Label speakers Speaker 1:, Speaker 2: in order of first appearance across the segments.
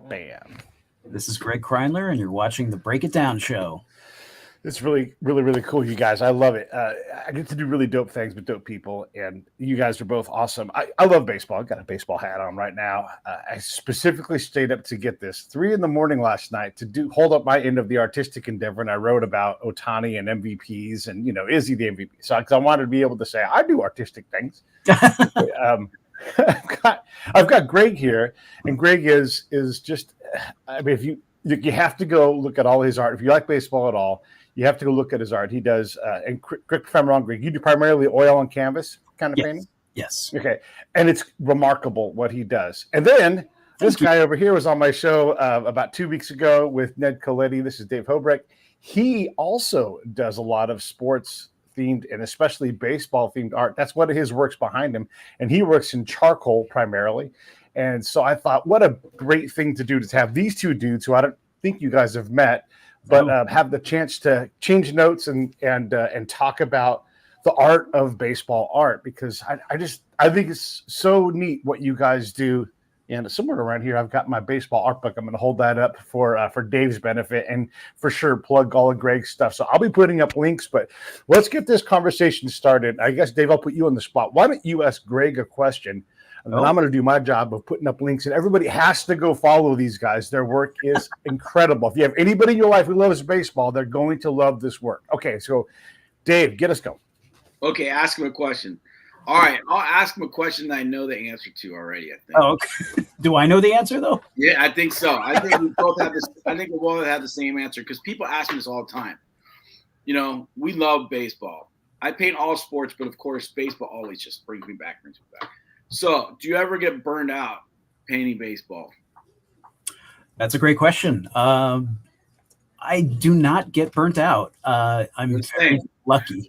Speaker 1: Bam.
Speaker 2: This is Graig Kreindler, and you're watching the Break It Down show.
Speaker 1: It's really, really, really cool, you guys. I love it. I get to do really dope things with dope people, and you guys are both awesome. I love baseball. I've got a baseball hat on right now. I specifically stayed up to get this 3 a.m. last night to hold up my end of the artistic endeavor, and I wrote about Ohtani and MVPs, and is he the MVP? So I wanted to be able to say I do artistic things. I've got Graig here, and Graig is just. I mean, if you have to go look at all his art. If you like baseball at all, you have to go look at his art. He does, and correct if I'm wrong, Graig, you do primarily oil on canvas kind of painting?
Speaker 2: Yes.
Speaker 1: Okay. And it's remarkable what he does. And then this guy over here was on my show about 2 weeks ago with Ned Coletti. This is David Hobrecht. He also does a lot of sports themed and especially baseball themed art. That's one of his works behind him. And he works in charcoal primarily. And so I thought, what a great thing to do to have these two dudes who I don't think you guys have met, but have the chance to change notes and talk about the art of baseball art, because I think it's so neat what you guys do. And somewhere around here, I've got my baseball art book. I'm going to hold that up for Dave's benefit, and for sure plug all of Graig's stuff. So I'll be putting up links, but let's get this conversation started. I guess, Dave, I'll put you on the spot. Why don't you ask Graig a question? And then I'm going to do my job of putting up links, and everybody has to go follow these guys. Their work is incredible. If you have anybody in your life who loves baseball, they're going to love this work. Okay, so Dave, get us going.
Speaker 3: Okay, ask him a question. All right, I'll ask him a question that I know the answer to already, I think.
Speaker 2: Oh, okay. Do I know the answer, though?
Speaker 3: Yeah, I think so. I think we both have this. I think we both have the same answer, because people ask me this all the time. We love baseball. I paint all sports, but of course, baseball always just brings me back. So, do you ever get burned out painting baseball?
Speaker 2: That's a great question. I do not get burnt out. I'm very lucky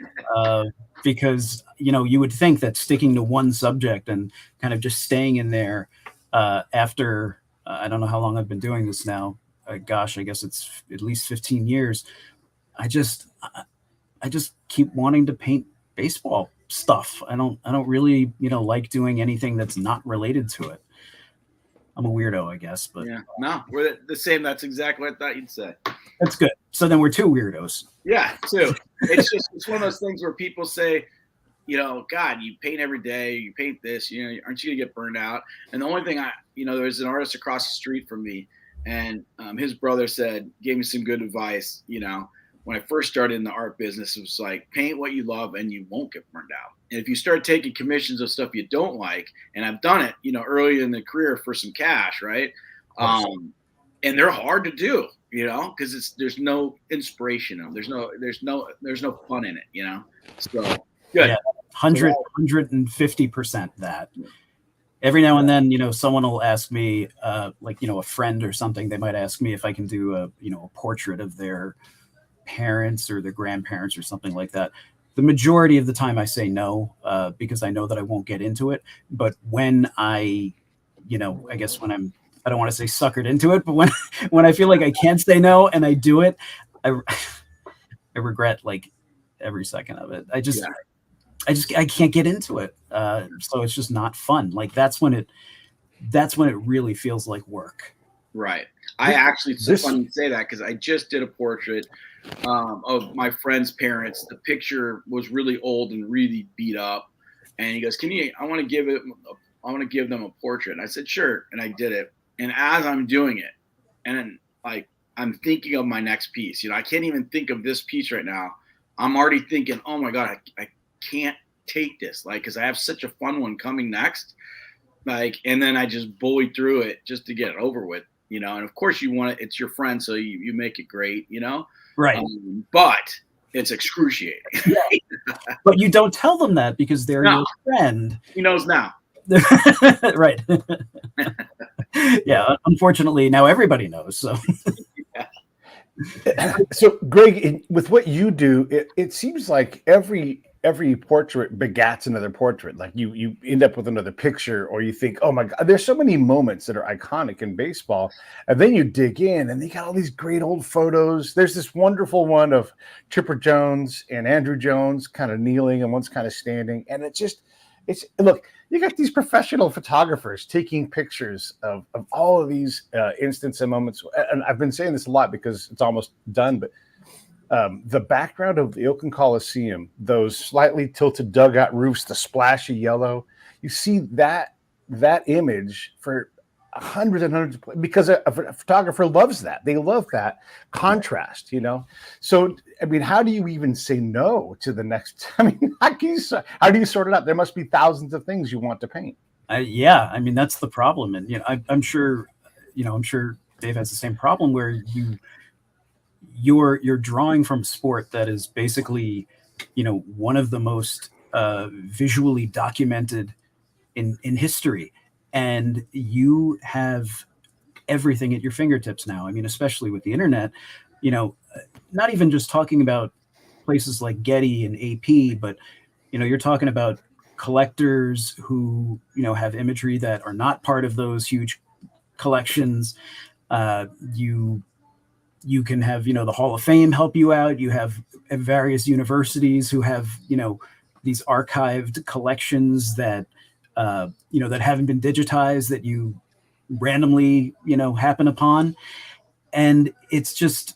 Speaker 2: because, you would think that sticking to one subject and kind of just staying in there after, I don't know how long I've been doing this now. I guess it's at least 15 years. I just keep wanting to paint baseball stuff. I don't really, like doing anything that's not related to it. I'm a weirdo, I guess, but
Speaker 3: yeah, no, we're the same. That's exactly what I thought you'd say.
Speaker 2: That's good. So then we're two weirdos.
Speaker 3: Yeah, two. It's one of those things where people say, God, you paint every day, you paint this, aren't you gonna get burned out? And the only thing there's an artist across the street from me, and his brother gave me some good advice, when I first started in the art business. It was like, paint what you love and you won't get burned out. And if you start taking commissions of stuff you don't like, and I've done it, early in the career for some cash, right? And they're hard to do, because there's no inspiration. There's no fun in it, So good.
Speaker 2: Yeah, 150% that. Every now and then, someone will ask me, a friend or something, they might ask me if I can do a portrait of their parents or their grandparents or something like that. The majority of the time I say no, because I know that I won't get into it. But when I guess when I don't want to say suckered into it, but when I feel like I can't say no and I do it, I regret like every second of it. I can't get into it. So it's just not fun. Like that's when it really feels like work.
Speaker 3: Right. It's funny you say that, because I just did a portrait of my friend's parents. The picture was really old and really beat up, and he goes, I want to give them a portrait. And I said, sure. And I did it. And as I'm doing it, and I'm thinking of my next piece, I can't even think of this piece right now. I'm already thinking, oh my God, I can't take this, because I have such a fun one coming next. And then I just bully through it just to get it over with, and of course you want it. It's your friend, so you make it great,
Speaker 2: Right.
Speaker 3: But it's excruciating.
Speaker 2: Yeah. But you don't tell them that, because they're your friend.
Speaker 3: He knows now.
Speaker 2: Right. Yeah. Unfortunately, now everybody knows. So.
Speaker 1: So, Graig, with what you do, it seems like every portrait begats another portrait. Like you end up with another picture, or you think, oh my God, there's so many moments that are iconic in baseball. And then you dig in and they got all these great old photos. There's this wonderful one of Chipper Jones and Andrew Jones kind of kneeling and one's kind of standing. And It's look, you got these professional photographers taking pictures of all of these instances and moments. And I've been saying this a lot because it's almost done, but the background of the Oakland Coliseum, those slightly tilted dugout roofs, the splash of yellow, you see that image for hundreds and hundreds because a photographer loves that. They love that contrast, you know? So, I mean, how do you even say no to the next? I mean, how do you sort it out? There must be thousands of things you want to paint.
Speaker 2: Yeah. I mean, that's the problem. And, you know, I'm sure Dave has the same problem where you're drawing from sport that is basically, you know, one of the most visually documented in history. And you have everything at your fingertips now. I mean, especially with the internet, you know, not even just talking about places like Getty and AP, but, you know, you're talking about collectors who, you know, have imagery that are not part of those huge collections. You can have, you know, the Hall of Fame help you out. You have various universities who have, you know, these archived collections that, you know, that haven't been digitized that you randomly, you know, happen upon. And it's just,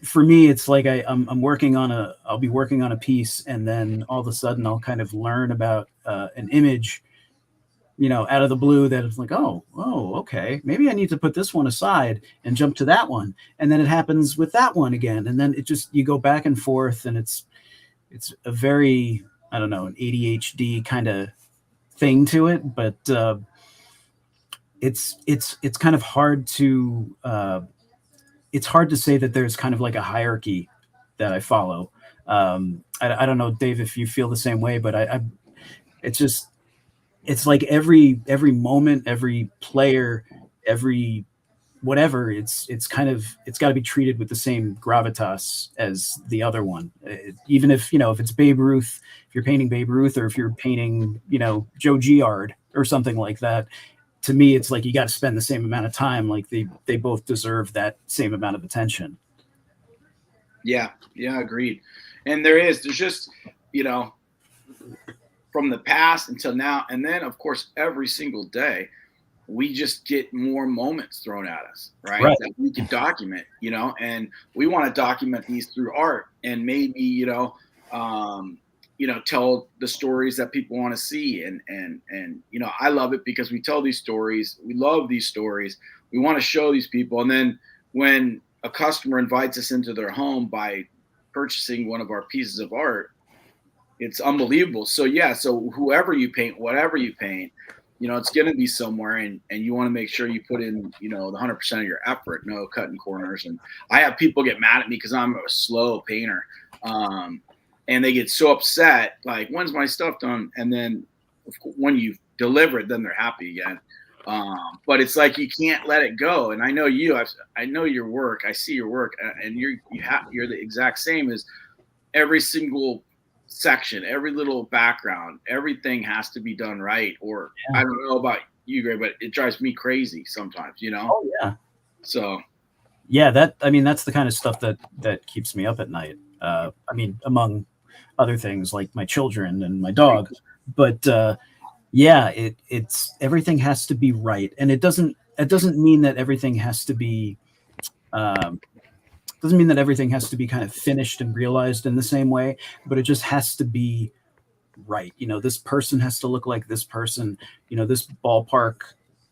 Speaker 2: for me, it's like I'll be working on a piece, and then all of a sudden I'll kind of learn about an image, you know, out of the blue that it's like, oh, okay, maybe I need to put this one aside and jump to that one. And then it happens with that one again. And then it just, you go back and forth, and it's a very, I don't know, an ADHD kind of thing to it, but it's kind of hard to it's hard to say that there's kind of like a hierarchy that I follow. I don't know, Dave, if you feel the same way, but it's like every moment, every player, every whatever, it's got to be treated with the same gravitas as the other one. Even if, you know, if it's Babe Ruth, if you're painting Babe Ruth, or if you're painting, you know, Joe Giard or something like that, to me, it's like you got to spend the same amount of time. Like they both deserve that same amount of attention.
Speaker 3: Yeah, agreed. And there's just, you know, from the past until now, and then of course every single day, we just get more moments thrown at us, right? That we can document, you know, and we want to document these through art, and maybe, you know, tell the stories that people want to see. And, you know, I love it because we tell these stories. We love these stories. We want to show these people. And then when a customer invites us into their home by purchasing one of our pieces of art, it's unbelievable. So yeah, so whoever you paint, whatever you paint, you know, it's going to be somewhere, and you want to make sure you put in, you know, the 100% of your effort, no cutting corners. And I have people get mad at me because I'm a slow painter. And they get so upset, like, when's my stuff done? And then when you deliver it, then they're happy again. But it's like, you can't let it go. And I know I know your work. I see your work, and you're the exact same. As every single section, every little background, everything has to be done right. Or I don't know about you, Greg, but it drives me crazy sometimes, you know?
Speaker 2: Oh yeah.
Speaker 3: So
Speaker 2: yeah, that's the kind of stuff that keeps me up at night. I mean, among other things like my children and my dog, but yeah, it's everything has to be right. And it doesn't mean that everything has to be, doesn't mean that everything has to be kind of finished and realized in the same way, but it just has to be right. You know, this person has to look like this person, you know, this ballpark,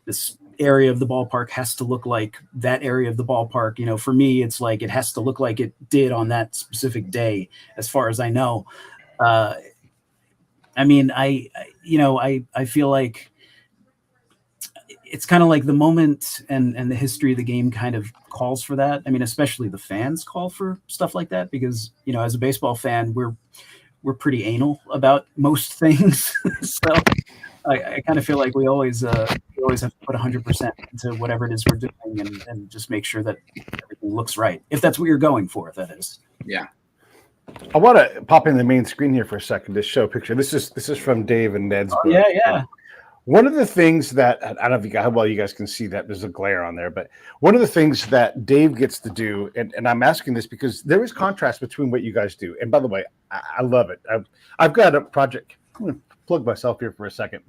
Speaker 2: this area of the ballpark has to look like that area of the ballpark. You know, for me, it's like, it has to look like it did on that specific day, as far as I know. I mean, I feel like it's kind of like the moment and the history of the game kind of calls for that. I mean, especially the fans call for stuff like that because, you know, as a baseball fan, we're pretty anal about most things. So I kind of feel like we always have to put 100% into whatever it is we're doing, and just make sure that everything looks right. If that's what you're going for, that is.
Speaker 3: Yeah.
Speaker 1: I want to pop in the main screen here for a second to show a picture. This is from Dave and Ned's book.
Speaker 2: Yeah.
Speaker 1: One of the things that, I don't know how well you guys can see that, there's a glare on there, but one of the things that Dave gets to do, and I'm asking this because there is contrast between what you guys do. And by the way, I love it. I've got a project. I'm going to plug myself here for a second.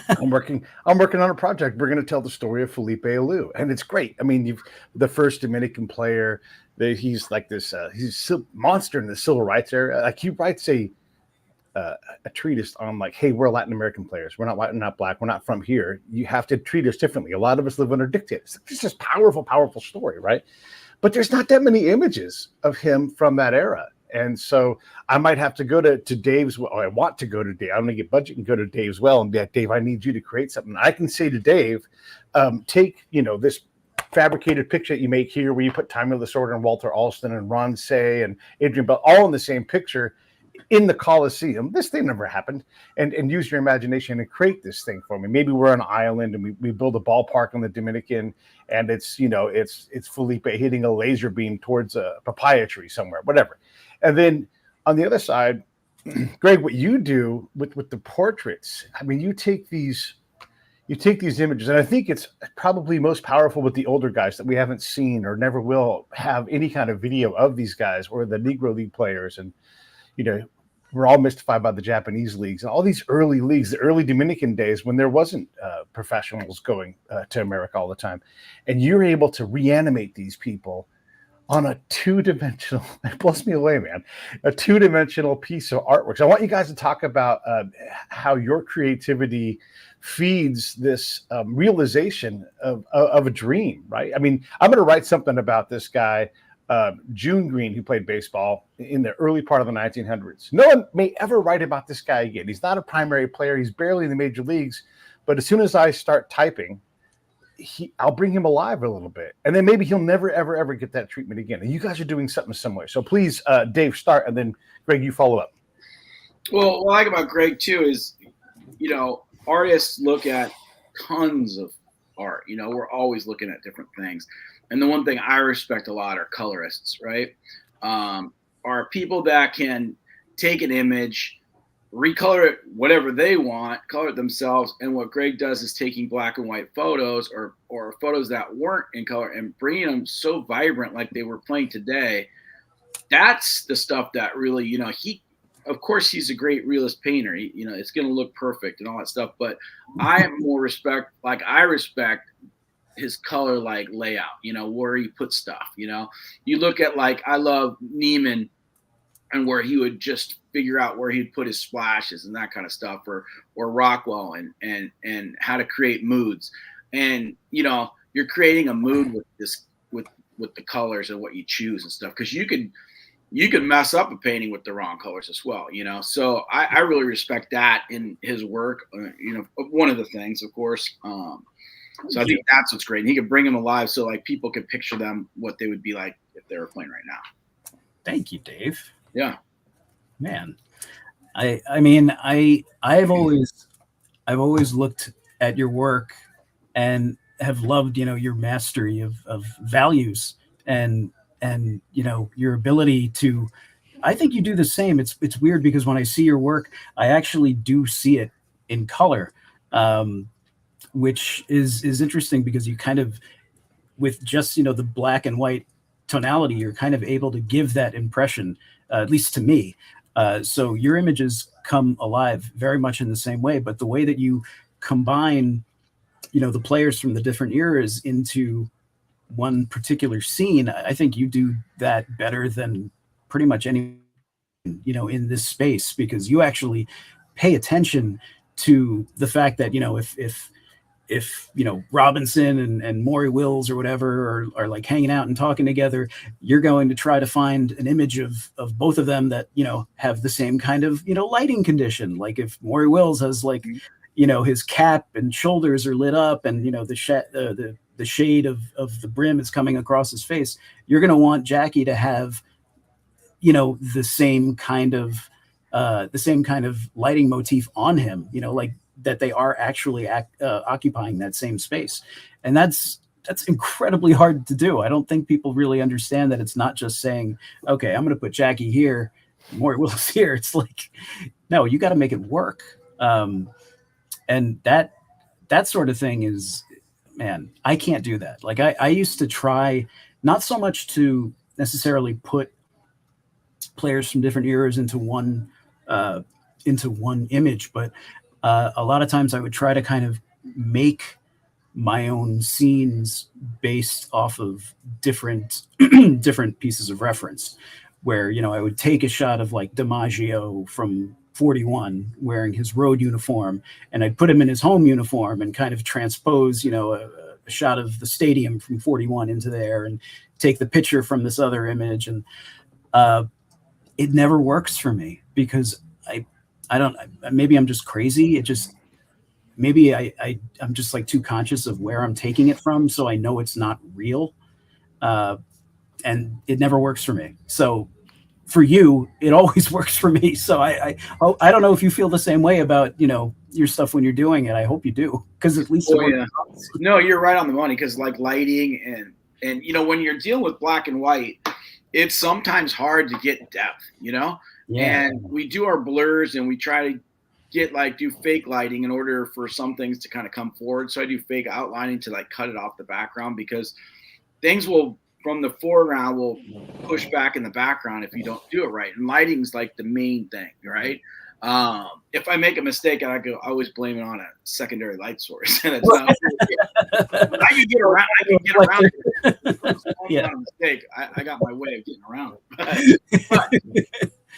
Speaker 1: I'm working on a project. We're going to tell the story of Felipe Alou, and it's great. I mean, you've the first Dominican player. He's like this. He's a monster in the civil rights area. Like he writes a treatise on like, hey, we're Latin American players. We're not white, we're not black. We're not from here. You have to treat us differently. A lot of us live under dictators. It's just powerful, powerful story, right? But there's not that many images of him from that era. And so I might have to go to Dave's. Well, I want to go to Dave. I'm going to get budget and go to Dave's well and be like, Dave, I need you to create something. I can say to Dave, take, this fabricated picture that you make here where you put Time of the Sword and Walter Alston and Ron Say and Adrian Bell all in the same picture in the Coliseum. This thing never happened. And use your imagination and create this thing for me. Maybe we're on an island and we build a ballpark in the Dominican and it's Felipe hitting a laser beam towards a papaya tree somewhere, whatever. And then on the other side, Greg, what you do with the portraits, I mean, you take these images, and I think it's probably most powerful with the older guys that we haven't seen or never will have any kind of video of these guys or the Negro League players. And, we're all mystified by the Japanese leagues and all these early leagues, the early Dominican days when there wasn't professionals going to America all the time. And you're able to reanimate these people on a two-dimensional, it blows me away, man, a two-dimensional piece of artwork. So I want you guys to talk about how your creativity feeds this realization of a dream, right? I mean, I'm going to write something about this guy, June Green, who played baseball in the early part of the 1900s. No one may ever write about this guy again. He's not a primary player. He's barely in the major leagues. But as soon as I start typing, I'll bring him alive a little bit. And then maybe he'll never, ever, ever get that treatment again. And you guys are doing something similar. So please, Dave, start. And then, Greg, you follow up.
Speaker 3: Well, what I like about Greg, too, is, artists look at tons of art. We're always looking at different things. And the one thing I respect a lot are colorists, right? Are people that can take an image, recolor it whatever they want, color it themselves. And what Greg does is taking black and white photos or photos that weren't in color and bringing them so vibrant like they were playing today. That's the stuff that really, of course, he's a great realist painter. It's going to look perfect and all that stuff. But I respect his color layout, where he puts stuff. You look at I love Neiman and where he would just figure out where he'd put his splashes and that kind of stuff, or Rockwell and how to create moods. And you're creating a mood with the colors and what you choose and stuff, because you could mess up a painting with the wrong colors as well, So I really respect that in his work. One of the things, of course. So I think that's what's great. And he can bring them alive so people can picture them, what they would be like if they were playing right now.
Speaker 2: Thank you, Dave.
Speaker 3: Yeah,
Speaker 2: man. I've always looked at your work and have loved, your mastery of values and your ability to, I think you do the same. It's weird because when I see your work, I actually do see it in color. Which is interesting because you kind of, with just, the black and white tonality, you're kind of able to give that impression, at least to me. So your images come alive very much in the same way, but the way that you combine, the players from the different eras into one particular scene, I think you do that better than pretty much any, in this space, because you actually pay attention to the fact that, if Robinson and Maury Wills or whatever are hanging out and talking together, you're going to try to find an image of both of them that, have the same kind of, lighting condition. Like if Maury Wills has his cap and shoulders are lit up and, the shade of the brim is coming across his face, you're going to want Jackie to have, the same kind of lighting motif on him, that they are actually occupying that same space. And that's incredibly hard to do. I don't think people really understand that it's not just saying, okay, I'm going to put Jackie here, Maury Willis here. It's no, you got to make it work. And that sort of thing is, man, I can't do that. I used to try not so much to necessarily put players from different eras into one into one image, but a lot of times I would try to kind of make my own scenes based off of different different pieces of reference, where, you know, I would take a shot of like DiMaggio from 41 wearing his road uniform, and I'd put him in his home uniform and kind of transpose, you know, a shot of the stadium from 41 into there, and take the picture from this other image. And it never works for me because I don't, maybe I'm just crazy. It just, maybe I'm just like too conscious of where I'm taking it from, so I know it's not real, and it never works for me. So for you, it always works for me. So I don't know if you feel the same way about, you know, your stuff when you're doing it. I hope you do, because at least
Speaker 3: no, you're right on the money, because like lighting and you know, when you're dealing with black and white, it's sometimes hard to get depth, you know. And we do our blurs and we try to do fake lighting in order for some things to kind of come forward. So I do fake outlining to like cut it off the background, because things will from the foreground will push back in the background if you don't do it right. And lighting's like the main thing, right? If I make a mistake, I always blame it on a secondary light source. And it's not, I can get around. It. Yeah. Not a mistake. I got my way of getting around it.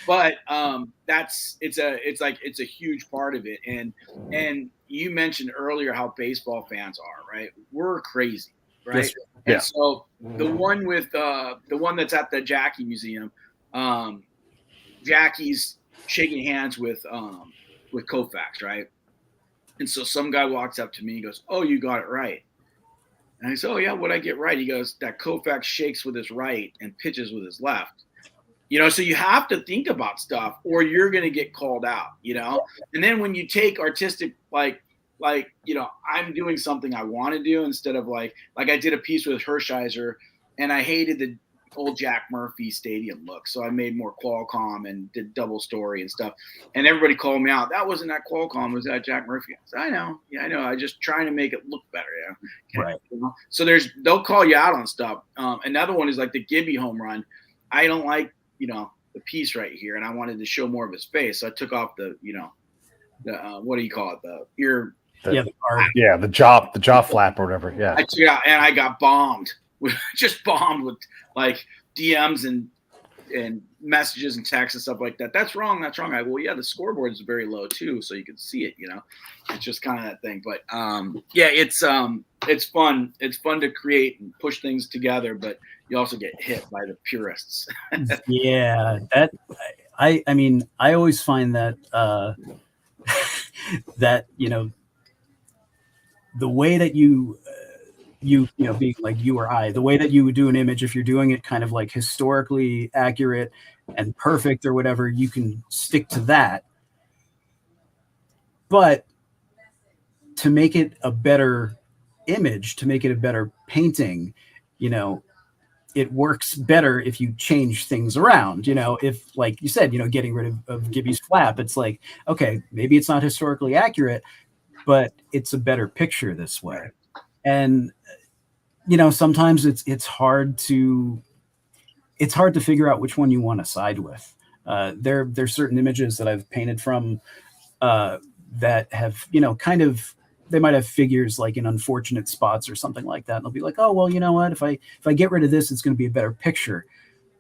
Speaker 3: But it's a huge part of it. And you mentioned earlier how baseball fans are, right? We're crazy, right? Yes. And yeah. So the one that's at the Jackie Museum, Jackie's shaking hands with Koufax, right? And so some guy walks up to me and goes, "Oh, you got it right." And I said, "Oh yeah, what'd I get right?" He goes, "That Koufax shakes with his right and pitches with his left." You know, so you have to think about stuff or you're going to get called out, you know? And then when you take artistic, like, you know, I'm doing something I want to do instead of like I did a piece with Hershiser and I hated the old Jack Murphy stadium look. So I made more Qualcomm and did double story and stuff. And everybody called me out. That wasn't that Qualcomm, was that Jack Murphy? I said, I know. Yeah, I know. I just trying to make it look better. Yeah. Okay. Right. You know? So they'll call you out on stuff. Another one is like the Gibby home run. I don't like, you know, the piece right here, and I wanted to show more of his face, so I took off the, you know, the what do you call it, the ear,
Speaker 1: the jaw flap or whatever. Yeah,
Speaker 3: I took out, and I got bombed with like DMs and messages and texts and stuff like that. That's wrong. That's wrong. The scoreboard is very low too, so you can see it. You know, it's just kind of that thing. But it's fun. It's fun to create and push things together, but you also get hit by the purists.
Speaker 2: Yeah, that I mean, I always find that that, you know, the way that you know, being like you or I, the way that you would do an image, if you're doing it kind of like historically accurate and perfect or whatever, you can stick to that. But to make it a better image, to make it a better painting, you know, it works better if you change things around. You know, if, like you said, you know, getting rid of Gibby's flap, it's like, okay, maybe it's not historically accurate, but it's a better picture this way. And, you know, sometimes it's hard to figure out which one you want to side with. There's certain images that I've painted from that have, you know, kind of, they might have figures like in unfortunate spots or something like that. And they'll be like, oh, well, you know what, if I get rid of this, it's going to be a better picture.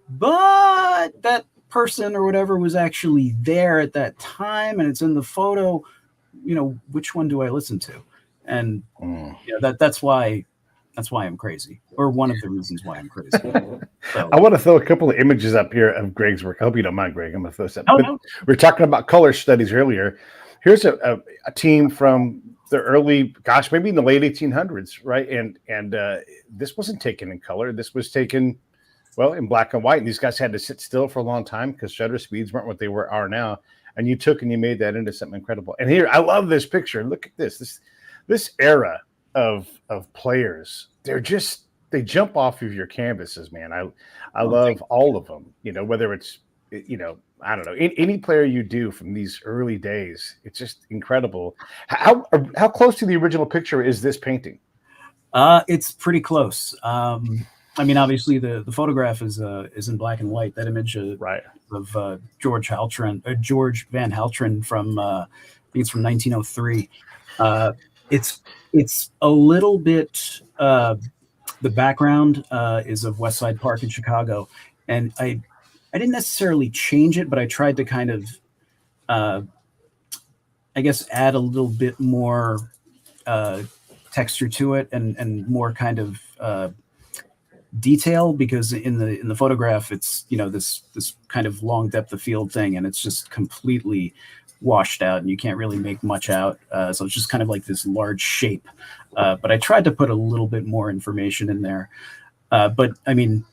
Speaker 2: But that person or whatever was actually there at that time and it's in the photo, you know, which one do I listen to? And you know, that's why I'm crazy, or one of the reasons why I'm crazy. So,
Speaker 1: I want to throw a couple of images up here of Graig's work. I hope you don't mind, Graig. I'm going to throw some.
Speaker 2: No.
Speaker 1: We were talking about color studies earlier. Here's a team from the early, maybe in the late 1800s, right? And this wasn't taken in color. This was taken, well, in black and white. And these guys had to sit still for a long time because shutter speeds weren't what they are now. And you took and you made that into something incredible. And here, I love this picture. Look at this era of players. They jump off of your canvases, man. I love all of them. You know, whether it's, you know, I don't know, any player you do from these early days, it's just incredible. How close to the original picture is this painting?
Speaker 2: It's pretty close. I mean, obviously the photograph is in black and white. That image
Speaker 1: Right.
Speaker 2: of George Van Haltren from I think it's from 1903. It's a little bit. The background is of West Side Park in Chicago, and I didn't necessarily change it, but I tried to kind of I guess add a little bit more texture to it and more kind of detail, because in the photograph it's this kind of long depth of field thing, and it's just completely washed out and you can't really make much out, so it's just kind of like this large shape, but I tried to put a little bit more information in there, but I mean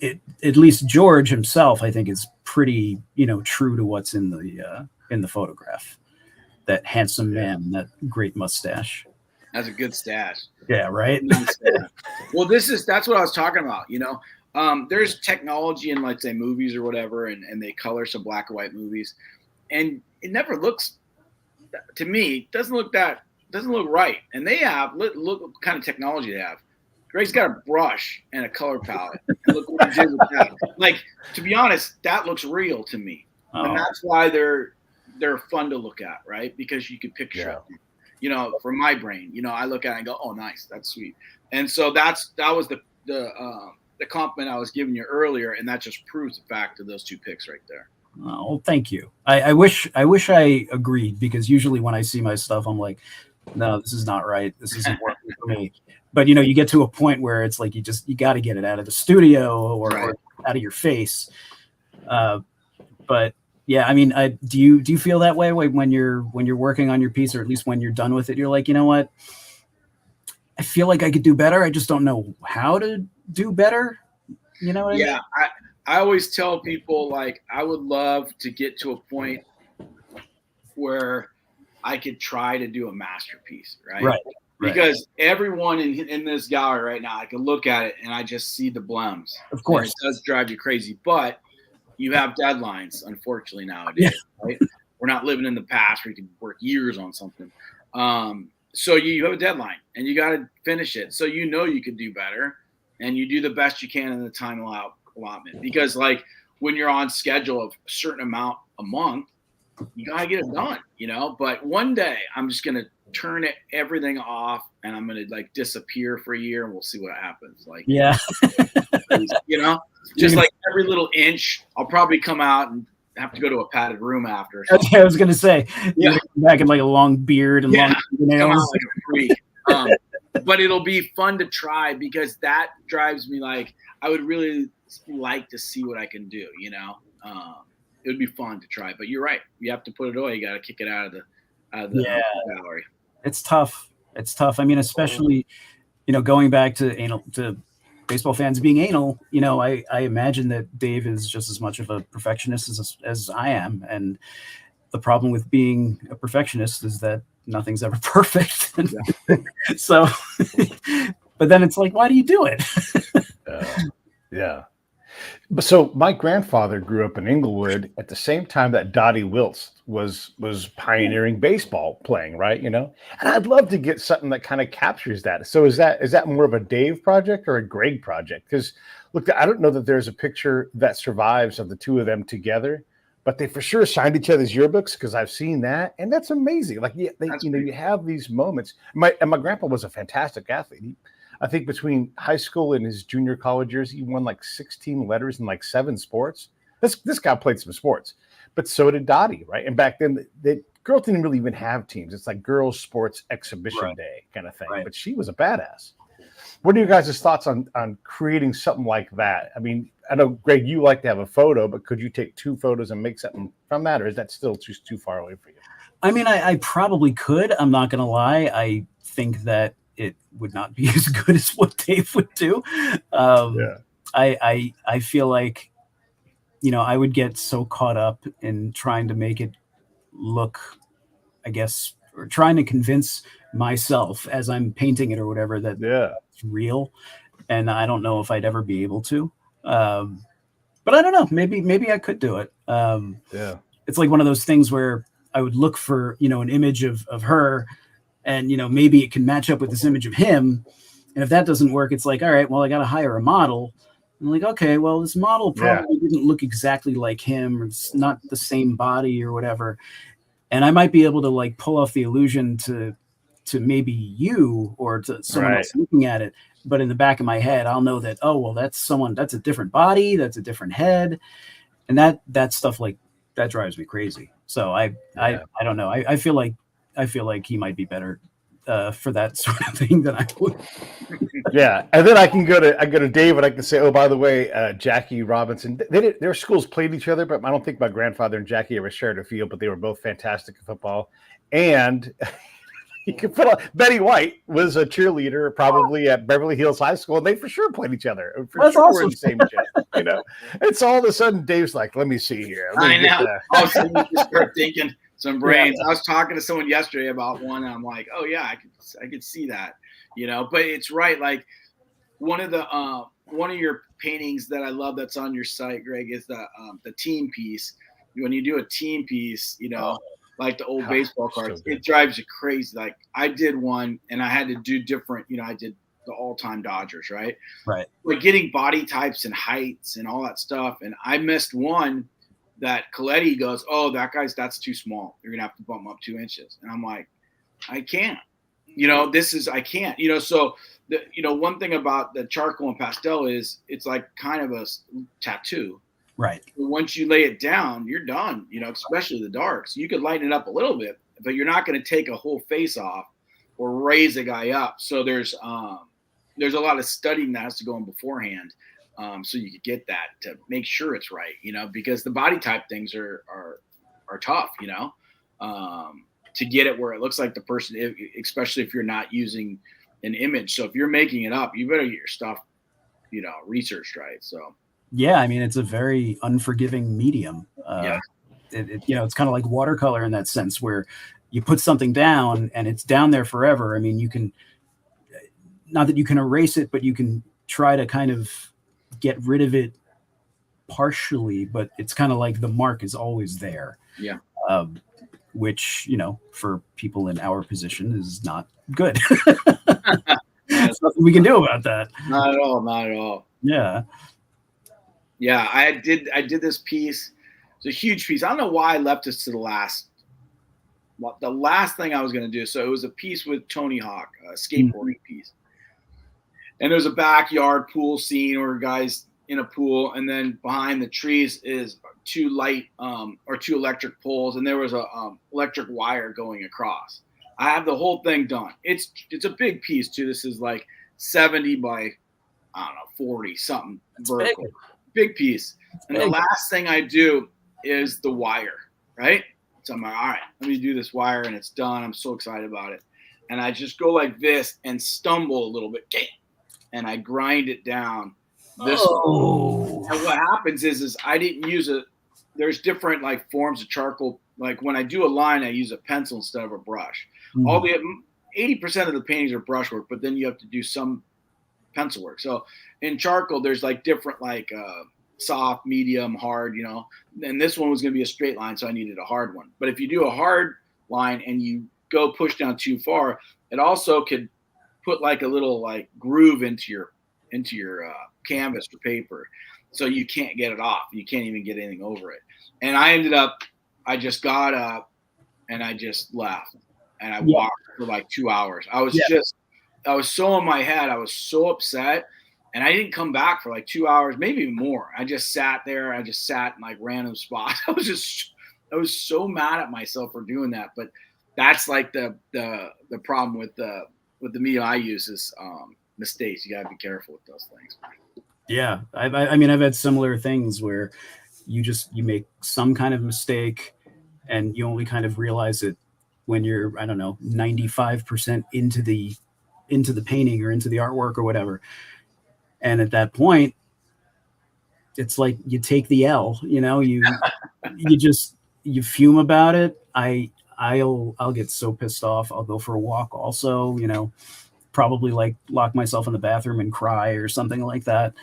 Speaker 2: at least George himself I think is pretty true to what's in the photograph. That handsome man, that great mustache.
Speaker 3: That's a good stash.
Speaker 2: Yeah, right.
Speaker 3: Well, that's what I was talking about. There's technology in, let's say, movies or whatever, and they color some black and white movies, and it never looks, to me, doesn't look right. And they have look what kind of technology they have. Greg's got a brush and a color palette. And look what he did with that. Like, to be honest, that looks real to me, and that's why they're fun to look at, right? Because you can picture it. For my brain, I look at it and go, oh, nice, that's sweet. And so that was the compliment I was giving you earlier, and that just proves the fact of those two picks right there.
Speaker 2: Oh, thank you. I wish I agreed, because usually when I see my stuff, I'm like, no, this is not right. This isn't working for me. But you get to a point where it's like you got to get it out of the studio or out of your face. But yeah, I mean, do you feel that way when you're working on your piece, or at least when you're done with it? You're like, you know what? I feel like I could do better. I just don't know how to do better. You know what I mean?
Speaker 3: I always tell people, like, I would love to get to a point where I could try to do a masterpiece, right?
Speaker 2: Right.
Speaker 3: Because everyone in this gallery right now, I can look at it and I just see the blems.
Speaker 2: Of course,
Speaker 3: it does drive you crazy, but you have deadlines, unfortunately, nowadays. Right? We're not living in the past where you can work years on something. So you have a deadline and you got to finish it. So you can do better, and you do the best you can in the time allotment. Because, like, when you're on schedule of a certain amount a month, you got to get it done, But one day I'm just going to turn everything off, and I'm going to, like, disappear for a year, and we'll see what happens. Like,
Speaker 2: yeah.
Speaker 3: Just like every little inch, I'll probably come out and have to go to a padded room after.
Speaker 2: I was gonna say, come back in like a long beard and long nails.
Speaker 3: Like a freak. But it'll be fun to try, because that drives me. Like, I would really like to see what I can do. It would be fun to try. But you're right. You have to put it away. You got to kick it out of the gallery.
Speaker 2: It's tough. I mean, especially going back to baseball fans being anal, I imagine that Dave is just as much of a perfectionist as I am. And the problem with being a perfectionist is that nothing's ever perfect. So, but then it's like, why do you do it?
Speaker 1: Yeah. So my grandfather grew up in Inglewood at the same time that Dottie Wiltz was pioneering baseball playing, right? And I'd love to get something that kind of captures that. So is that more of a Dave project or a Greg project? Because look, I don't know that there's a picture that survives of the two of them together, but they for sure signed each other's yearbooks, because I've seen that, and that's amazing. Like, you have these moments. My grandpa was a fantastic athlete. I think between high school and his junior college years, he won like 16 letters in like 7 sports. This guy played some sports, but so did Dottie, right? And back then, the girls didn't really even have teams. It's like girls' sports exhibition day kind of thing. Right. But she was a badass. What are your guys' thoughts on creating something like that? I mean, I know, Greg, you like to have a photo, but could you take 2 photos and make something from that, or is that still just too far away for you?
Speaker 2: I mean, I probably could. I'm not going to lie. I think that it would not be as good as what Dave would do. I feel like, I would get so caught up in trying to make it look, I guess, or trying to convince myself as I'm painting it or whatever that it's real. And I don't know if I'd ever be able to. But I don't know. Maybe I could do it. It's like one of those things where I would look for, an image of her, and maybe it can match up with this image of him, And if that doesn't work, it's like, all right, well, I got to hire a model. I'm like, okay, well, this model probably didn't look exactly like him, or it's not the same body or whatever. And I might be able to like pull off the illusion to maybe you or to someone else looking at it. But in the back of my head, I'll know that, oh, well, that's a different body. That's a different head. And that stuff like that drives me crazy. So I don't know. I feel like he might be better for that sort of thing than I would.
Speaker 1: Yeah, and then I go to David. I can say, oh, by the way, Jackie Robinson. Their schools played each other, but I don't think my grandfather and Jackie ever shared a field. But they were both fantastic at football. And you can put on Betty White was a cheerleader probably at Beverly Hills High School, and they for sure played each other.
Speaker 2: That's
Speaker 1: sure
Speaker 2: awesome.
Speaker 1: Were in the same gym, you know. It's all of a sudden Dave's like, let me see here.
Speaker 3: I know. All of a sudden you just start thinking some brains. I was talking to someone yesterday about one, and I'm like, oh yeah, I could see that, you know. But it's right. Like one of your paintings that I love that's on your site, Greg, is the team piece. When you do a team piece, you know. Like the old baseball cards, it drives you crazy. Like I did one and I had to do different, you know, I did the all-time Dodgers, right?
Speaker 2: Right.
Speaker 3: Like getting body types and heights and all that stuff. And I missed one that Coletti goes, oh, that's too small. You're going to have to bump him up 2 inches. And I'm like, I can't, you know, I can't, you know, so one thing about the charcoal and pastel is it's like kind of a tattoo.
Speaker 2: Right.
Speaker 3: Once you lay it down, you're done, you know, especially the darks. You could lighten it up a little bit, but you're not going to take a whole face off or raise a guy up. So there's a lot of studying that has to go on beforehand. So you could get that to make sure it's right, you know, because the body type things are tough, you know, to get it where it looks like the person, especially if you're not using an image. So if you're making it up, you better get your stuff, you know, researched right. So.
Speaker 2: Yeah, I mean, it's a very unforgiving medium. It's kind of like watercolor in that sense, where you put something down and it's down there forever. I mean, you can, not that you can erase it, but you can try to kind of get rid of it partially, but it's kind of like the mark is always there.
Speaker 3: Yeah.
Speaker 2: Which, you know, for people in our position is not good. There's nothing we can do about that.
Speaker 3: Not at all.
Speaker 2: Yeah.
Speaker 3: Yeah, I did this piece. It's a huge piece. I don't know why I left this to the last thing I was going to do. So it was a piece with Tony Hawk, a skateboarding piece. And there's a backyard pool scene where guys in a pool, and then behind the trees is two electric poles, and there was a electric wire going across. I have the whole thing done. It's a big piece too. This is like 70 by, I don't know, 40 something vertical. Big piece. And the last thing I do is the wire, right? So I'm like, all right, let me do this wire, and it's done. I'm so excited about it. And I just go like this and stumble a little bit, and I grind it down this way. And what happens is I didn't use it. There's different like forms of charcoal. Like when I do a line, I use a pencil instead of a brush.
Speaker 2: Mm-hmm.
Speaker 3: All the 80% of the paintings are brushwork, but then you have to do some pencil work. So in charcoal, there's like different like soft, medium, hard, you know. And this one was going to be a straight line, so I needed a hard one. But if you do a hard line and you go push down too far, it also could put like a little like groove into your canvas or paper, so you can't get it off. You can't even get anything over it. And I just got up and I just left, and I walked for like 2 hours. I was so in my head. I was so upset, and I didn't come back for like 2 hours, maybe even more. I just sat there. I just sat in like random spots. I was so mad at myself for doing that. But that's like the problem with the media I use is mistakes. You gotta be careful with those things.
Speaker 2: Yeah, I mean, I've had similar things where you make some kind of mistake, and you only kind of realize it when you're, I don't know, 95% into the painting or into the artwork or whatever. And at that point, it's like you take the L, you know, you fume about it. I'll get so pissed off. I'll go for a walk also, you know, probably like lock myself in the bathroom and cry or something like that.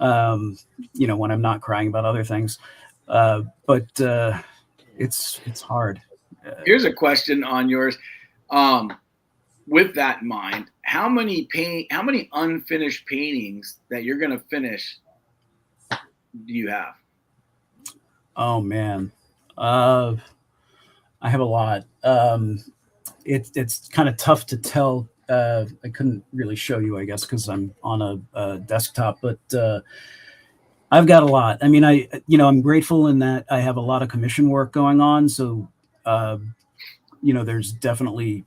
Speaker 2: You know, when I'm not crying about other things. But it's hard.
Speaker 3: Here's a question on yours. With that in mind, how many unfinished paintings that you're going to finish do you have?
Speaker 2: Oh man. I have a lot. It's kind of tough to tell. I couldn't really show you, I guess, because I'm on a desktop, but I've got a lot. I mean, I'm grateful in that I have a lot of commission work going on. So, there's definitely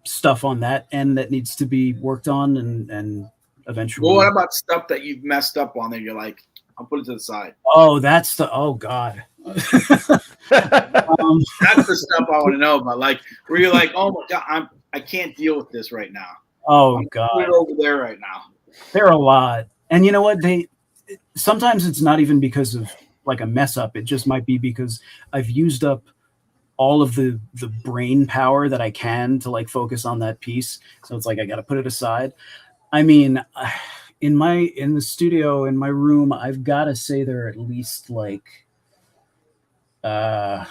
Speaker 2: stuff on that end that needs to be worked on and eventually.
Speaker 3: Well, what about stuff that you've messed up on that you're like, I'll put it to the side?
Speaker 2: Oh, oh God.
Speaker 3: That's the stuff I want to know about. Like, where you're like, oh my God, I can't deal with this right now.
Speaker 2: Oh
Speaker 3: I'm
Speaker 2: God.
Speaker 3: over there right now.
Speaker 2: There are a lot. And you know what? Sometimes it's not even because of like a mess up. It just might be because I've used up all of the brain power that I can to like focus on that piece. So it's like, I got to put it aside. I mean, in the studio, in my room, I've got to say there are at least like 30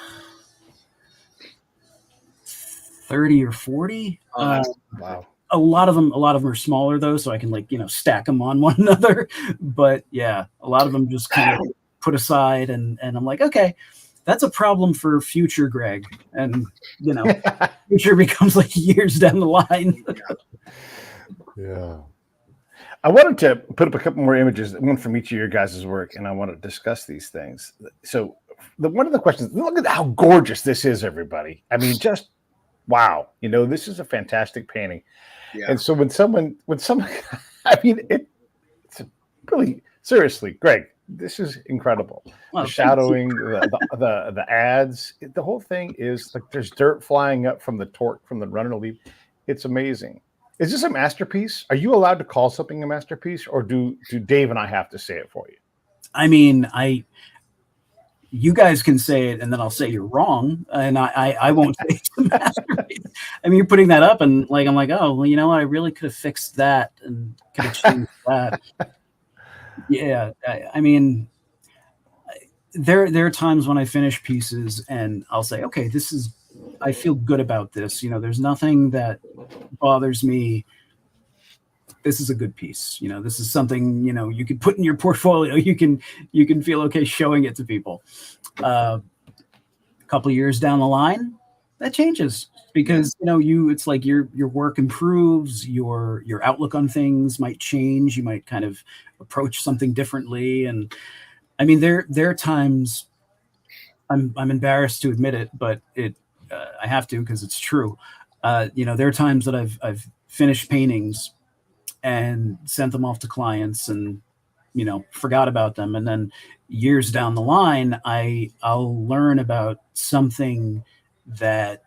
Speaker 2: or 40.
Speaker 1: Wow.
Speaker 2: A lot of them are smaller though, so I can like, stack them on one another. But yeah, a lot of them just kind of put aside and I'm like, okay, that's a problem for future Greg. And future becomes like years down the line.
Speaker 1: Yeah. I wanted to put up a couple more images, one from each of your guys' work, and I want to discuss these things. So one of the questions, look at how gorgeous this is, everybody. I mean, just wow. This is a fantastic painting. Yeah. And so when someone, I mean, it's really, seriously, Greg, this is incredible. Well, the shadowing, the ads, the whole thing is like there's dirt flying up from the torque, from the runner leaf. It's amazing. Is this a masterpiece? Are you allowed to call something a masterpiece, or do Dave and I have to say it for you?
Speaker 2: I mean, you guys can say it, and then I'll say you're wrong, and I won't say it's a masterpiece. I mean, you're putting that up, and like I'm like, oh, well, you know what? I really could have fixed that and could have changed that. Yeah, I mean, there are times when I finish pieces, and I'll say, okay, I feel good about this. There's nothing that bothers me. This is a good piece. This is something, you can put in your portfolio. You can feel okay showing it to people. A couple of years down the line, that changes because, it's like your work improves, your outlook on things might change. You might kind of approach something differently. And I mean, there are times I'm embarrassed to admit it, but I have to, because it's true. There are times that I've finished paintings and sent them off to clients and, forgot about them. And then years down the line, I'll learn about something that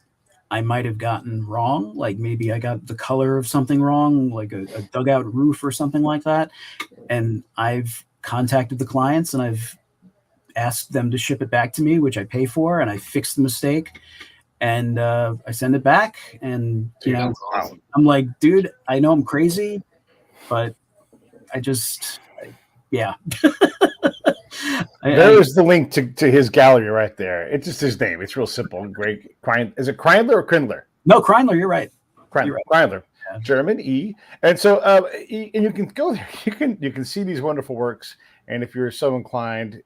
Speaker 2: I might have gotten wrong. Like maybe I got the color of something wrong, like a dugout roof or something like that. And I've contacted the clients and I've asked them to ship it back to me, which I pay for, and I fix the mistake. And I send it back, and
Speaker 3: awesome.
Speaker 2: I'm like, dude, I know I'm crazy, but yeah.
Speaker 1: There is the link to his gallery right there. It's just his name. It's real simple. Graig Kreindler. Is it Kreindler or Kreindler?
Speaker 2: No, Kreindler. You're right.
Speaker 1: Kreindler. Yeah. German E. And so, and you can go there. You can see these wonderful works. And if you're so inclined,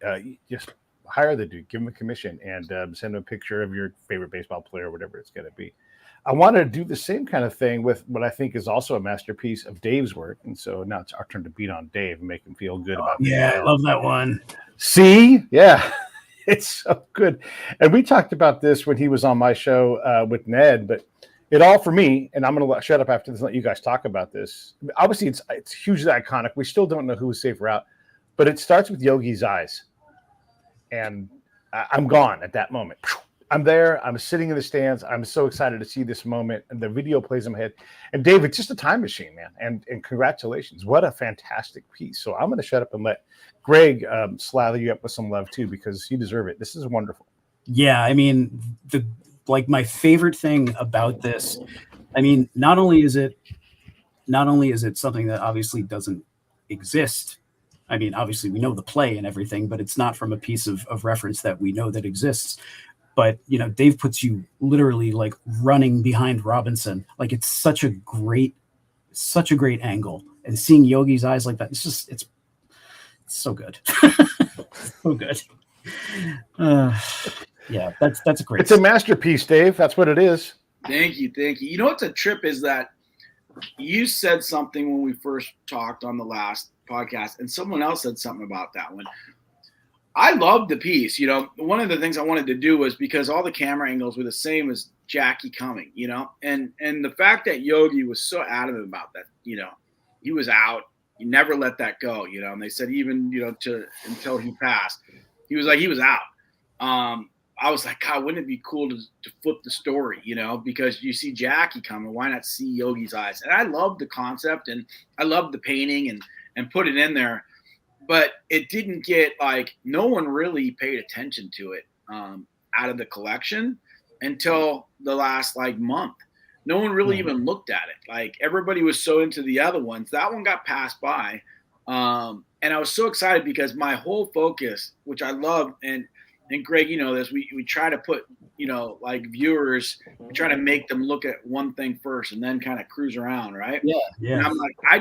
Speaker 1: just hire the dude, give him a commission, and send him a picture of your favorite baseball player, or whatever it's going to be. I wanted to do the same kind of thing with what I think is also a masterpiece of Dave's work. And so now it's our turn to beat on Dave and make him feel good about it.
Speaker 2: Yeah, I love that one.
Speaker 1: See? Yeah, it's so good. And we talked about this when he was on my show with Ned, but it all for me, and I'm going to shut up after this and let you guys talk about this. Obviously, it's hugely iconic. We still don't know who was safer out, but it starts with Yogi's eyes. And I'm gone at that moment. I'm there. I'm sitting in the stands. I'm so excited to see this moment. And the video plays in my head. And Dave, it's just a time machine, man. And congratulations. What a fantastic piece. So I'm going to shut up and let Greg slather you up with some love too, because you deserve it. This is wonderful.
Speaker 2: Yeah. I mean, my favorite thing about this, I mean, not only is it something that obviously doesn't exist. I mean, obviously we know the play and everything, but it's not from a piece of reference that we know that exists. But, Dave puts you literally like running behind Robinson. Like, it's such a great such a great angle, and seeing Yogi's eyes like that, it's so good. So good. Yeah, that's a great.
Speaker 1: It's a masterpiece, Dave. That's what it is.
Speaker 3: Thank you. You know what's a trip is that you said something when we first talked on the last podcast, and someone else said something about that one. I love the piece. You know, one of the things I wanted to do was because all the camera angles were the same as Jackie coming, you know, and the fact that Yogi was so adamant about that, you know, he was out. He never let that go, you know, and they said even, you know, until he passed, he was out. I was like, God, wouldn't it be cool to flip the story, you know, because you see Jackie coming, why not see Yogi's eyes? And I love the concept and I love the painting and put it in there, but it didn't get no one really paid attention to it out of the collection until the last month. No one really even looked at it. Everybody was so into the other ones. That one got passed by. And I was so excited because my whole focus, which I love, and Greg, you know this, we try to put, you know, viewers, we try to make them look at one thing first and then kind of cruise around, right?
Speaker 2: Yeah.
Speaker 3: And I'm like, I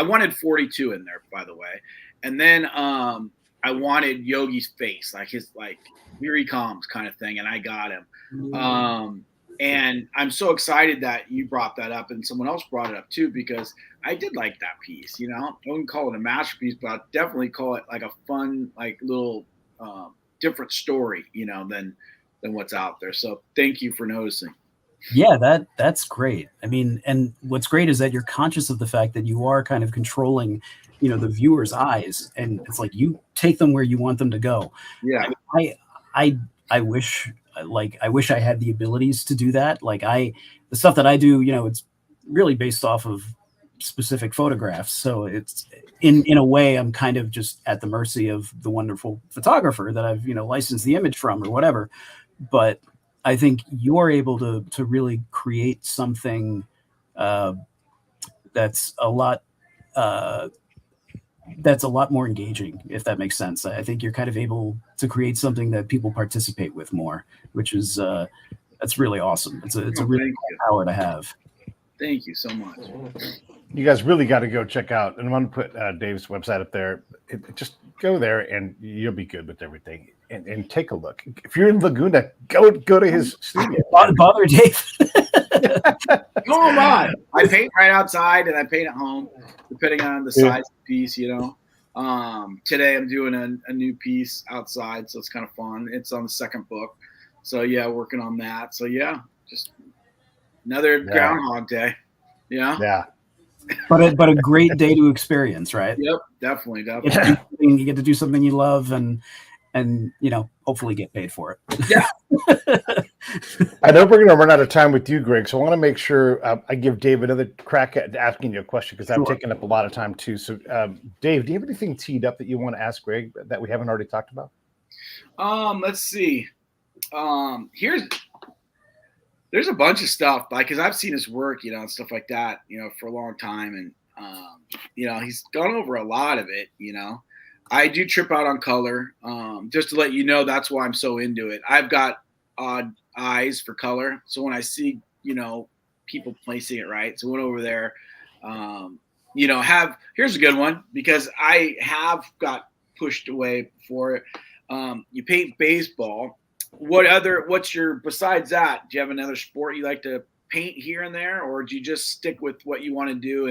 Speaker 3: wanted 42 in there, by the way. And then I wanted Yogi's face, his here he comes kind of thing, and I got him. And I'm so excited that you brought that up and someone else brought it up too, because I did like that piece, you know. I wouldn't call it a masterpiece, but I'd definitely call it a fun, little different story, you know, than what's out there. So thank you for noticing.
Speaker 2: Yeah, that's great. I mean, and what's great is that you're conscious of the fact that you are kind of controlling, you know, the viewer's eyes, and it's you take them where you want them to go.
Speaker 3: Yeah.
Speaker 2: I wish I had the abilities to do that. The stuff that I do, you know, it's really based off of specific photographs. So it's in a way, I'm kind of just at the mercy of the wonderful photographer that I've, you know, licensed the image from or whatever. But I think you're able to really create something that's a lot more engaging, if that makes sense. I think you're kind of able to create something that people participate with more, which is that's really awesome. It's a really cool power to have.
Speaker 3: Thank you so much.
Speaker 1: You guys really got to go check out, and I'm going to put Dave's website up there. Just go there, and you'll be good with everything. And take a look. If you're in Laguna, go to his studio.
Speaker 2: Bother Dave.
Speaker 3: Go on. I paint right outside, and I paint at home, depending on the size of the piece, you know. Today I'm doing a new piece outside, so it's kind of fun. It's on the second book. So, yeah, working on that. So, yeah, just another Groundhog Day. Yeah.
Speaker 1: Yeah.
Speaker 2: But a great day to experience, right?
Speaker 3: Yep, definitely.
Speaker 2: You get to do something you love and you know, hopefully get paid for it.
Speaker 3: Yeah.
Speaker 1: I know we're going to run out of time with you, Greg, so I want to make sure I give Dave another crack at asking you a question, because I've taken up a lot of time too. So, Dave, do you have anything teed up that you want to ask Greg that we haven't already talked about?
Speaker 3: Let's see. There's a bunch of stuff, because I've seen his work, you know, and stuff like that, you know, for a long time. And, you know, he's gone over a lot of it, you know. I do trip out on color. Just to let you know, that's why I'm so into it. I've got odd eyes for color. So when I see, you know, people placing it right. So I went over there, you know, here's a good one, because I have got pushed away for it. You paint baseball. Besides that, do you have another sport you like to paint here and there, or do you just stick with what you want to do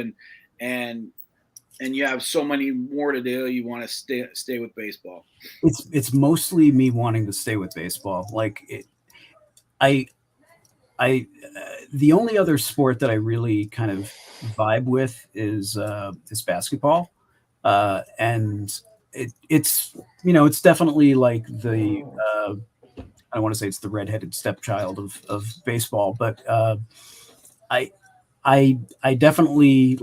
Speaker 3: and you have so many more to do, you want to stay with baseball?
Speaker 2: It's mostly me wanting to stay with baseball. The only other sport that I really kind of vibe with is basketball. And it's, you know, it's definitely the, I don't want to say it's the redheaded stepchild of baseball, but I definitely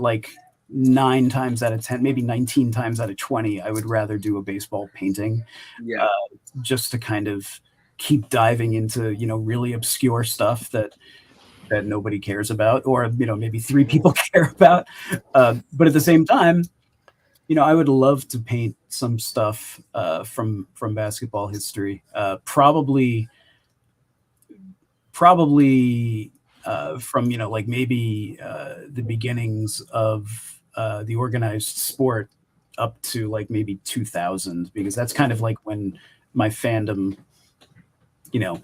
Speaker 2: 9 times out of 10, maybe 19 times out of 20, I would rather do a baseball painting, just to kind of keep diving into, you know, really obscure stuff that nobody cares about, or, you know, maybe 3 people care about. But at the same time, you know, I would love to paint some stuff from basketball history. Probably from, like maybe the beginnings of the organized sport up to like maybe 2000, because that's kind of like when my fandom,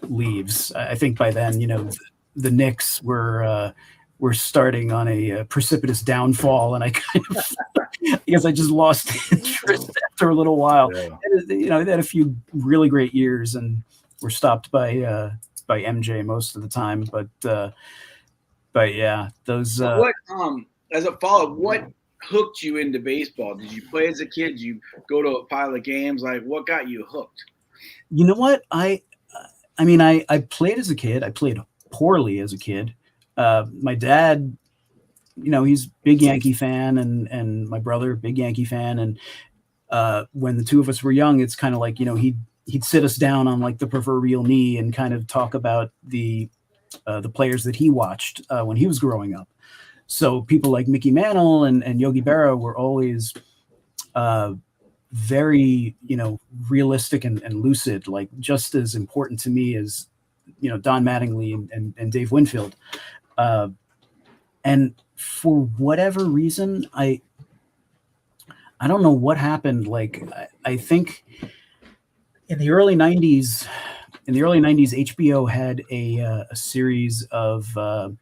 Speaker 2: leaves. I think by then, the Knicks were starting on a precipitous downfall, and I kind of, I guess I just lost interest after a little while.
Speaker 1: Yeah.
Speaker 2: They had a few really great years, and were stopped by MJ most of the time. But yeah, those.
Speaker 3: What as a follow-up, what hooked you into baseball? Did you play as a kid? Did you go to a pile of games? Like, what got you hooked?
Speaker 2: You know what? I mean, I played as a kid. I played poorly as a kid. My dad, he's a big Yankee fan, and my brother, big Yankee fan. And when the two of us were young, it's kind of like, he'd sit us down on like the proverbial knee and kind of talk about the players that he watched when he was growing up. So people like Mickey Mantle and Yogi Berra were always very, realistic and lucid, like just as important to me as, Don Mattingly and Dave Winfield. And for whatever reason, I don't know what happened. Like, I think in the early 90s, HBO had a series of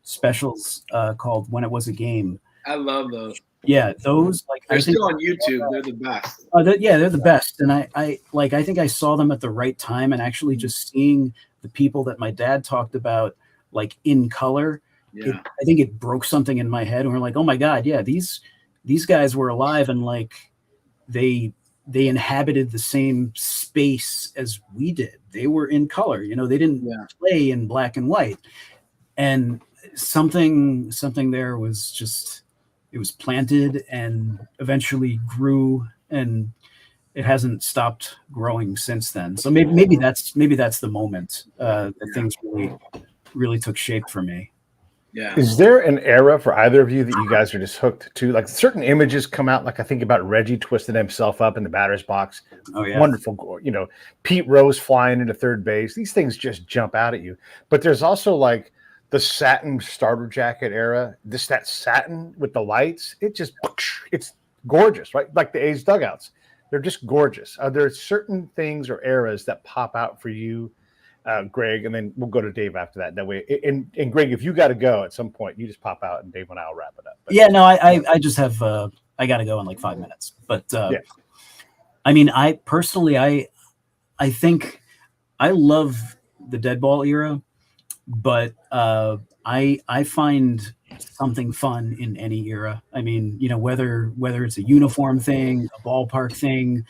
Speaker 2: specials called When It Was a Game.
Speaker 3: I love those.
Speaker 2: Yeah, those, like,
Speaker 3: They're
Speaker 2: I think
Speaker 3: still on YouTube. They're the best.
Speaker 2: they're the best. And I think I saw them at the right time, and actually just seeing the people that my dad talked about, like, in color.
Speaker 3: Yeah.
Speaker 2: I think it broke something in my head, and we're like, oh my God, yeah, these guys were alive, and like they inhabited the same space as we did. They were in color, they didn't play in black and white. And something there was just, it was planted and eventually grew, and it hasn't stopped growing since then. So maybe that's the moment that things really took shape for me.
Speaker 3: Yeah.
Speaker 1: Is there an era for either of you that you guys are just hooked to? Like, certain images come out, like I think about Reggie twisting himself up in the batter's box.
Speaker 2: Oh yeah.
Speaker 1: Wonderful. Pete Rose flying into third base. These things just jump out at you. But there's also like the satin starter jacket era, that satin with the lights. It's gorgeous, right? Like the A's dugouts. They're just gorgeous. Are there certain things or eras that pop out for you, Greg, and then we'll go to Dave after that. That way, and Greg, if you got to go at some point, you just pop out, and Dave and I'll wrap it up. But,
Speaker 2: yeah, no, I just have I got to go in like 5 minutes. But I mean, I personally, I think I love the dead ball era, but I find something fun in any era. I mean, whether it's a uniform thing, a ballpark thing,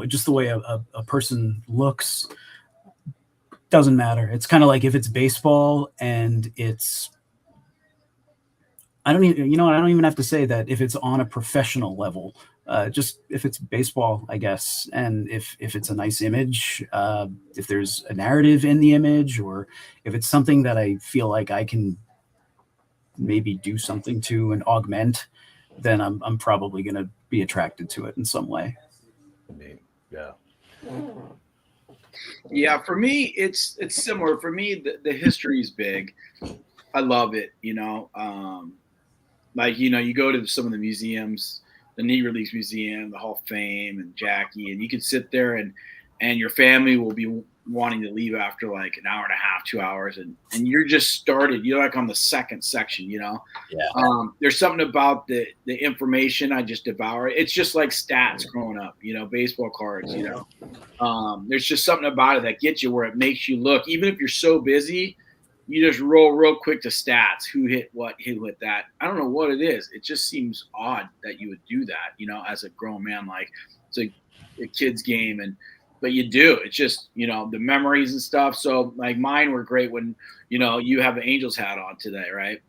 Speaker 2: just the way a person looks. Doesn't matter. It's kind of like if it's baseball and it's, I don't even have to say that if it's on a professional level, just if it's baseball, I guess. And if it's a nice image, if there's a narrative in the image, or if it's something that I feel like I can maybe do something to and augment, then I'm probably going to be attracted to it in some way.
Speaker 1: Yeah.
Speaker 3: Yeah, for me, it's similar. For me, the history is big. I love it. Like, you go to some of the museums, the Negro Leagues Museum, the Hall of Fame, and Jackie, and you can sit there and your family will be wanting to leave after like an hour and a half, 2 hours, and you're just started. You're like on the second section,
Speaker 2: Yeah.
Speaker 3: There's something about the information I just devour. It's just like stats growing up, baseball cards, there's just something about it that gets you where it makes you look, even if you're so busy, you just roll real quick to stats, who hit what, who hit that. I don't know what it is. It just seems odd that you would do that, as a grown man. Like, it's a kid's game, but you do. It's just, the memories and stuff. So like mine were great when, you have the Angels hat on today, right?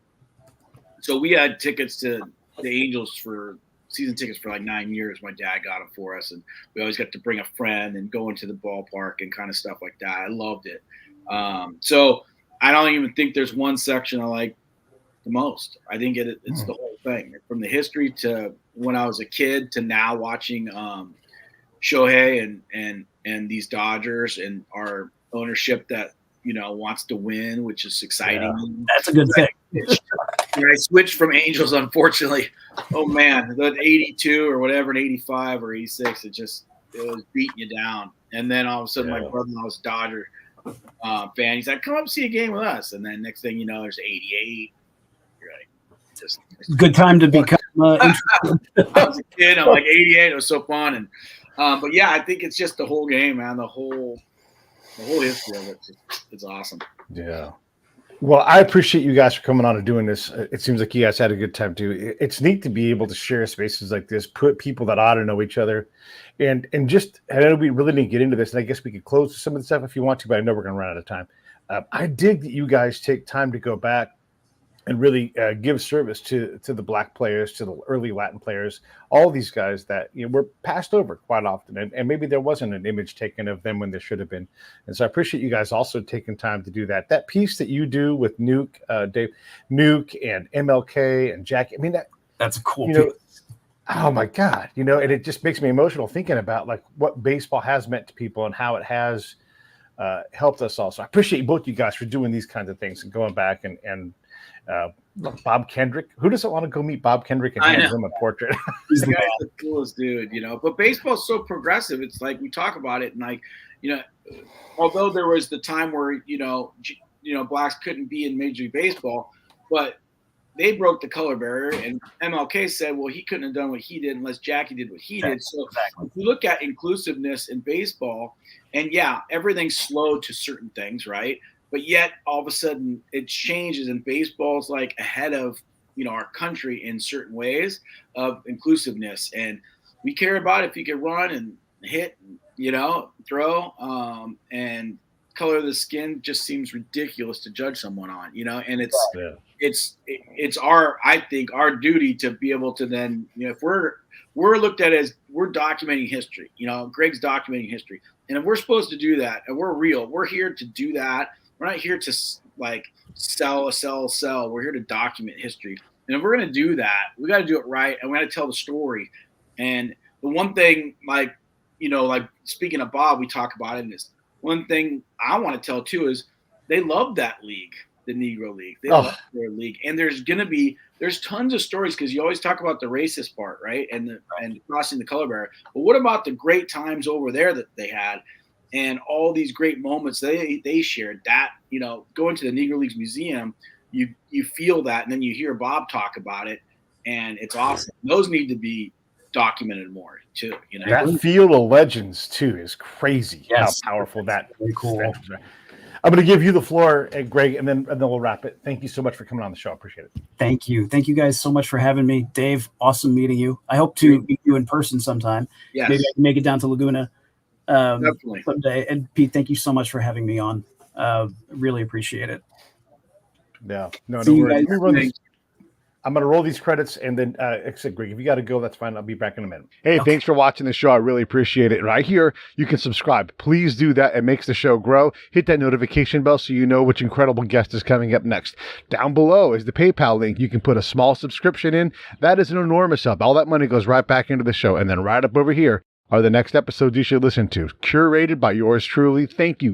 Speaker 3: So we had tickets to the Angels for season tickets for like 9 years. My dad got them for us, and we always got to bring a friend and go into the ballpark and kind of stuff like that. I loved it. So I don't even think there's one section I like the most. I think it's the whole thing, from the history to when I was a kid to now watching Shohei and these Dodgers and our ownership that wants to win, which is exciting.
Speaker 2: That's a good thing.
Speaker 3: When I switched from Angels, unfortunately, oh man, the 82 or whatever, an 85 or 86, it was beating you down. And then all of a sudden, my brother-in-law was a Dodger fan. He's like, "Come up see a game with us." And then next thing you know, there's 88. You're like, just
Speaker 2: good time to become.
Speaker 3: I was a kid. I'm like 88. It was so fun, and but yeah, I think it's just the whole game, man. The whole history of it. It's awesome.
Speaker 1: Yeah. Well, I appreciate you guys for coming on and doing this. It seems like you guys had a good time too. It's neat to be able to share spaces like this, put people that ought to know each other, and just, I know we really didn't get into this, and I guess we could close some of the stuff if you want to, but I know we're going to run out of time. I dig that you guys take time to go back and really give service to the Black players, to the early Latin players, all these guys that were passed over quite often, and maybe there wasn't an image taken of them when there should have been. And so I appreciate you guys also taking time to do that. That piece that you do with Nuke, Dave, Nuke, and MLK and Jackie. I mean,
Speaker 2: that's a cool piece.
Speaker 1: Oh my God, and it just makes me emotional thinking about like what baseball has meant to people and how it has helped us all. So I appreciate both you guys for doing these kinds of things and going back and Bob Kendrick. Who doesn't want to go meet Bob Kendrick and hand him a portrait?
Speaker 3: He's the guy's the coolest dude, But baseball's so progressive. It's like we talk about it, and like, although there was the time where blacks couldn't be in Major League Baseball, but they broke the color barrier, and MLK said, well, he couldn't have done what he did unless Jackie did what he did. So if you look at inclusiveness in baseball, and yeah, everything's slow to certain things, right? But yet all of a sudden it changes, and baseball's like ahead of our country in certain ways of inclusiveness. And we care about if you can run and hit, throw, and color of the skin just seems ridiculous to judge someone on, and it's I think our duty to be able to then, if we're looked at as we're documenting history, Graig's documenting history, and if we're supposed to do that, and we're here to do that. We're not here to like sell. We're here to document history. And if we're going to do that, we got to do it right. And we got to tell the story. And the one thing, like speaking of Bob, we talk about it in this. One thing I want to tell too is they love that league, the Negro League. They love their league. And there's tons of stories, because you always talk about the racist part, right? And crossing the color barrier. But what about the great times over there that they had? And all these great moments they shared, that, going to the Negro Leagues Museum, you feel that, and then you hear Bob talk about it, and it's awesome. Those need to be documented more too.
Speaker 1: That field of legends too is crazy.
Speaker 2: Yes.
Speaker 1: How powerful that.
Speaker 2: Very cool.
Speaker 1: I'm going to give you the floor, Graig, and then we'll wrap it. Thank you so much for coming on the show. I appreciate it.
Speaker 2: Thank you guys so much for having me, Dave. Awesome meeting you. I hope to meet you in person sometime.
Speaker 3: Yes.
Speaker 2: Maybe I can make it down to Laguna
Speaker 3: Definitely
Speaker 2: someday. And Pete, thank you so much for having me on. Really appreciate it.
Speaker 1: Yeah, no
Speaker 2: worries.
Speaker 1: I'm going to roll these credits, and then except Graig, if you got to go, that's fine. I'll be back in a minute. Hey, thanks for watching the show. I really appreciate it. Right here, you can subscribe. Please do that. It makes the show grow. Hit that notification bell so you know which incredible guest is coming up next. Down below is the PayPal link. You can put a small subscription in. That is an enormous help. All that money goes right back into the show. And then right up over here are the next episodes you should listen to, curated by yours truly. Thank you